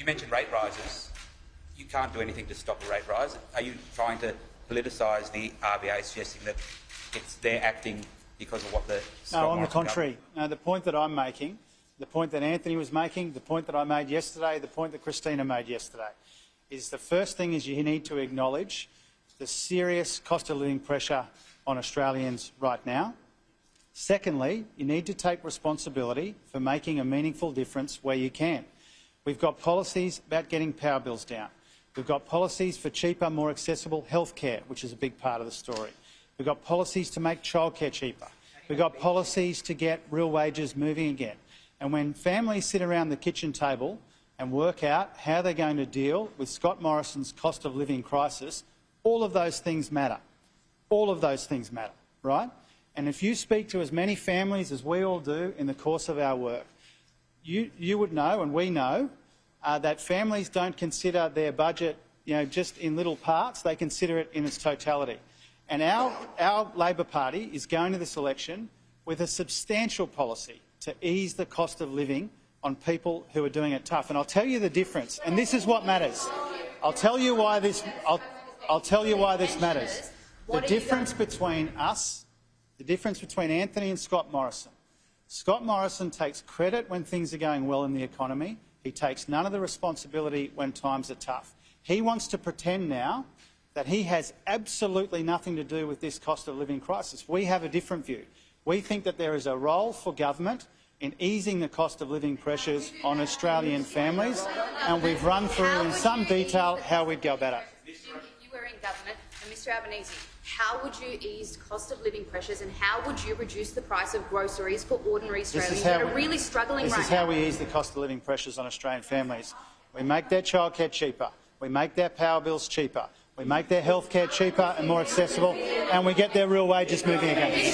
mentioned rate rises. You can't do anything to stop a rate rise. Are you trying to politicise the RBA, suggesting that they're acting because of what the Scott No, on the Morrison contrary. No, the point that I'm making, the point that Anthony was making, the point that I made yesterday, the point that Christina made yesterday, is the first thing is you need to acknowledge the serious cost of living pressure on Australians right now. Secondly, you need to take responsibility for making a meaningful difference where you can. We've got policies about getting power bills down. We've got policies for cheaper, more accessible health care, which is a big part of the story. We've got policies to make childcare cheaper. We've got policies to get real wages moving again. And when families sit around the kitchen table and work out how they're going to deal with Scott Morrison's cost of living crisis, all of those things matter. All of those things matter, right? And if you speak to as many families as we all do in the course of our work, you would know, and we know, that families don't consider their budget, just in little parts. They consider it in its totality. And our Labor Party is going to this election with a substantial policy to ease the cost of living on people who are doing it tough. And I'll tell you the difference, and this is what matters. I'll tell you why this matters. The difference between us, the difference between Anthony and Scott Morrison. Scott Morrison takes credit when things are going well in the economy. He takes none of the responsibility when times are tough. He wants to pretend now that he has absolutely nothing to do with this cost of living crisis. We have a different view. We think that there is a role for government in easing the cost of living pressures on Australian families, and we've run through in some detail how we'd go about it. You were in government, and Mr Albanese, how would you ease cost of living pressures and how would you reduce the price of groceries for ordinary Australians that are really struggling right now? This is how we ease the cost of living pressures on Australian families. We make their childcare cheaper. We make their power bills cheaper. We make their health care cheaper and more accessible, and we get their real wages moving again.